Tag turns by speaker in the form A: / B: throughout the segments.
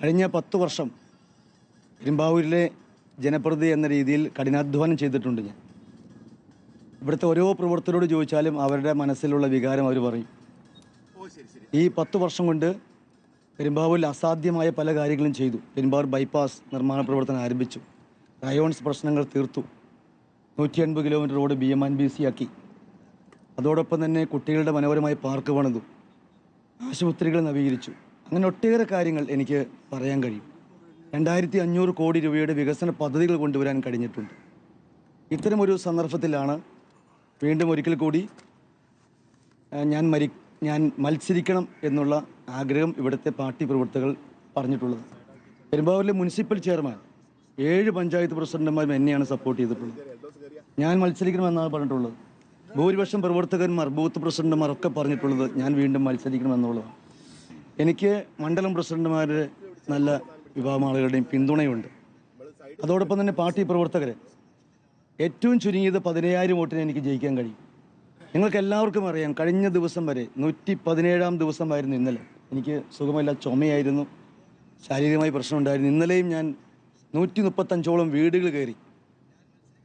A: കഴിഞ്ഞ 10 വർഷം പെരുമ്പാവൂരിലെ ജനപ്രതിനിധി എന്ന രീതിയിൽ കഠിനാധ്വാനം ചെയ്തിട്ടുണ്ട് ഞാൻ. ഇവിടുത്തെ ഓരോ പ്രവർത്തകരോട് ചോദിച്ചാലും അവരുടെ മനസ്സിലുള്ള വികാരം അവർ പറയും. ഈ 10 വർഷം കൊണ്ട് പെരുമ്പാവൂരിൽ അസാധ്യമായ പല കാര്യങ്ങളും ചെയ്തു. പെരുമ്പാവൂർ ബൈപ്പാസ് നിർമ്മാണ പ്രവർത്തനം ആരംഭിച്ചു. റയോൺസ് പ്രശ്നങ്ങൾ തീർത്തു. 180 കിലോമീറ്റർ റോഡ് BMNBC ആക്കി. അതോടൊപ്പം തന്നെ കുട്ടികളുടെ മനോഹരമായ പാർക്ക് പണിതു. ആശുപത്രികൾ നവീകരിച്ചു. അങ്ങനെ ഒട്ടേറെ കാര്യങ്ങൾ എനിക്ക് പറയാൻ കഴിയും. 2500 കോടി രൂപയുടെ വികസന പദ്ധതികൾ കൊണ്ടുവരാൻ കഴിഞ്ഞിട്ടുണ്ട്. ഇത്തരമൊരു സന്ദർഭത്തിലാണ് വീണ്ടും ഒരിക്കൽ കൂടി ഞാൻ മത്സരിക്കണം എന്നുള്ള ആഗ്രഹം ഇവിടുത്തെ പാർട്ടി പ്രവർത്തകർ പറഞ്ഞിട്ടുള്ളത്. പെരുമ്പാവൂരിലെ മുനിസിപ്പൽ ചെയർമാൻ 7 പഞ്ചായത്ത് പ്രസിഡന്റുമാരും എന്നെയാണ് സപ്പോർട്ട് ചെയ്തിട്ടുള്ളത്. ഞാൻ മത്സരിക്കണമെന്നാണ് പറഞ്ഞിട്ടുള്ളത്. ഭൂരിപക്ഷം പ്രവർത്തകന്മാർ, ബൂത്ത് പ്രസിഡന്റുമാർ ഒക്കെ പറഞ്ഞിട്ടുള്ളത് ഞാൻ വീണ്ടും മത്സരിക്കണമെന്നുള്ളതാണ്. എനിക്ക് മണ്ഡലം പ്രസിഡന്റുമാരുടെ നല്ല വിഭാഗം ആളുകളുടെയും പിന്തുണയുണ്ട്. അതോടൊപ്പം തന്നെ പാർട്ടി പ്രവർത്തകരെ ഏറ്റവും ചുരുങ്ങിയത് 15000 വോട്ടിന് എനിക്ക് ജയിക്കാൻ കഴിയും. നിങ്ങൾക്ക് എല്ലാവർക്കും അറിയാം, കഴിഞ്ഞ ദിവസം വരെ 117ാം ദിവസമായിരുന്നു ഇന്നലെ. എനിക്ക് സുഖമില്ല, ചുമയായിരുന്നു, ശാരീരികമായി പ്രശ്നമുണ്ടായിരുന്നു. ഇന്നലെയും ഞാൻ 135ഓളം വീടുകൾ കയറി.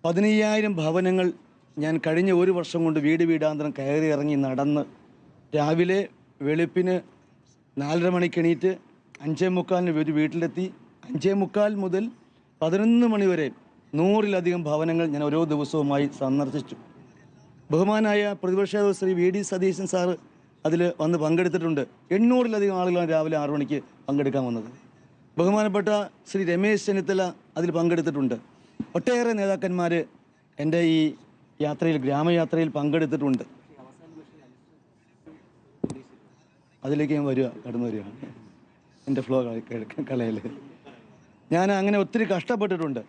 A: 15000 ഭവനങ്ങൾ ഞാൻ കഴിഞ്ഞ ഒരു വർഷം കൊണ്ട് വീടാന്തരം കയറി ഇറങ്ങി നടന്ന് രാവിലെ വെളുപ്പിന് 4:30 മണിക്ക് എണീറ്റ് 5:45 ഒരു വീട്ടിലെത്തി. 5:45 മുതൽ 11 മണി വരെ 100-ലധികം ഭവനങ്ങൾ ഞാൻ ഓരോ ദിവസവുമായി സന്ദർശിച്ചു. ബഹുമാനായ പ്രതിപക്ഷ ശ്രീ VD സതീശൻ സാറ് അതിൽ വന്ന് പങ്കെടുത്തിട്ടുണ്ട്. 800-ലധികം ആളുകളാണ് രാവിലെ 6 മണിക്ക് പങ്കെടുക്കാൻ വന്നത്. ബഹുമാനപ്പെട്ട ശ്രീ രമേശ് ചെന്നിത്തല അതിൽ പങ്കെടുത്തിട്ടുണ്ട്. ഒട്ടേറെ നേതാക്കന്മാർ എൻ്റെ ഈ യാത്രയിൽ, ഗ്രാമയാത്രയിൽ പങ്കെടുത്തിട്ടുണ്ട്. അതിലേക്ക് ഞാൻ കടന്നു വരികയാണ്. എൻ്റെ ഫ്ലോ കളയിൽ ഞാൻ അങ്ങനെ ഒത്തിരി കഷ്ടപ്പെട്ടിട്ടുണ്ട്.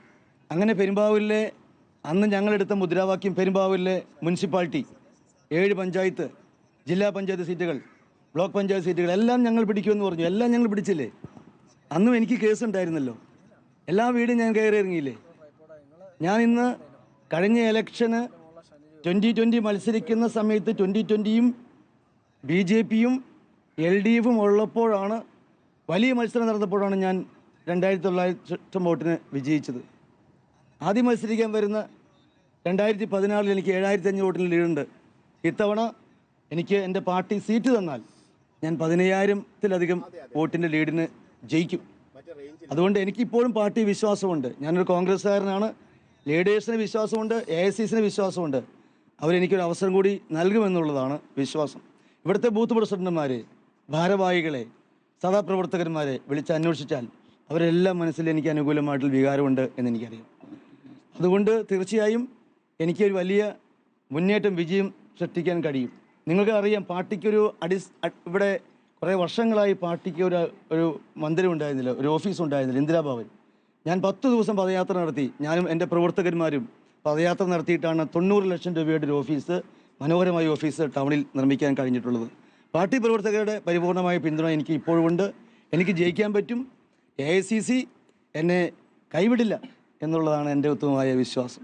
A: അങ്ങനെ പെരുമ്പാവൂരിലെ അന്ന് ഞങ്ങളെടുത്ത മുദ്രാവാക്യം, പെരുമ്പാവൂരിലെ മുനിസിപ്പാലിറ്റി 7 പഞ്ചായത്ത്, ജില്ലാ പഞ്ചായത്ത് സീറ്റുകൾ, ബ്ലോക്ക് പഞ്ചായത്ത് സീറ്റുകൾ എല്ലാം ഞങ്ങൾ പിടിക്കുമെന്ന് പറഞ്ഞു. എല്ലാം ഞങ്ങൾ പിടിച്ചില്ലേ? അന്നും എനിക്ക് കേസ് ഉണ്ടായിരുന്നല്ലോ. എല്ലാ വീടും ഞാൻ കയറി ഇറങ്ങിയില്ലേ? ഞാൻ ഇന്ന് കഴിഞ്ഞ ഇലക്ഷന് 2020 മത്സരിക്കുന്ന സമയത്ത് 2020യും BJPയും LDFും ഉള്ളപ്പോഴാണ്, വലിയ മത്സരം നടന്നപ്പോഴാണ് ഞാൻ 2900 വോട്ടിന് വിജയിച്ചത്. ആദ്യം മത്സരിക്കാൻ വരുന്ന 2014 എനിക്ക് 7500 വോട്ടിന് ലീഡുണ്ട്. ഇത്തവണ എനിക്ക് എൻ്റെ പാർട്ടി സീറ്റ് തന്നാൽ ഞാൻ 15000-ത്തിലധികം വോട്ടിൻ്റെ ലീഡിന് ജയിക്കും. അതുകൊണ്ട് എനിക്കിപ്പോഴും പാർട്ടി വിശ്വാസമുണ്ട്. ഞാനൊരു കോൺഗ്രസ്സുകാരനാണ്. ലീഡേഴ്സിന് വിശ്വാസമുണ്ട്, AICCന് വിശ്വാസമുണ്ട്. അവരെനിക്കൊരു അവസരം കൂടി നൽകുമെന്നുള്ളതാണ് വിശ്വാസം. ഇവിടുത്തെ ബൂത്ത് പ്രസിഡന്റുമാരെ, ഭാരവാഹികളെ, സദാപ്രവർത്തകന്മാരെ വിളിച്ച് അന്വേഷിച്ചാൽ അവരെല്ലാം മനസ്സിൽ എനിക്ക് അനുകൂലമായിട്ടുള്ള വികാരമുണ്ട് എന്നെനിക്കറിയാം. അതുകൊണ്ട് തീർച്ചയായും എനിക്കൊരു വലിയ മുന്നേറ്റം, വിജയം സൃഷ്ടിക്കാൻ കഴിയും. നിങ്ങൾക്ക് അറിയാം, പാർട്ടിക്കൊരു ഇവിടെ കുറേ വർഷങ്ങളായി പാർട്ടിക്ക് ഒരു മന്ദിരം ഉണ്ടായിരുന്നില്ല, ഒരു ഓഫീസ് ഉണ്ടായിരുന്നില്ല, ഇന്ദിരാഭവൻ. ഞാൻ 10 ദിവസം പദയാത്ര നടത്തി. ഞാനും എൻ്റെ പ്രവർത്തകന്മാരും പദയാത്ര നടത്തിയിട്ടാണ് 90 ലക്ഷം രൂപയുടെ ഒരു ഓഫീസ്, മനോഹരമായ ഓഫീസ് ടൗണിൽ നിർമ്മിക്കാൻ കഴിഞ്ഞിട്ടുള്ളത്. പാർട്ടി പ്രവർത്തകരുടെ പരിപൂർണമായ പിന്തുണ എനിക്ക് ഇപ്പോഴും ഉണ്ട്. എനിക്ക് ജയിക്കാൻ പറ്റും. AICC എന്നെ കൈവിടില്ല എന്നുള്ളതാണ് എൻ്റെ ഉത്തമമായ വിശ്വാസം.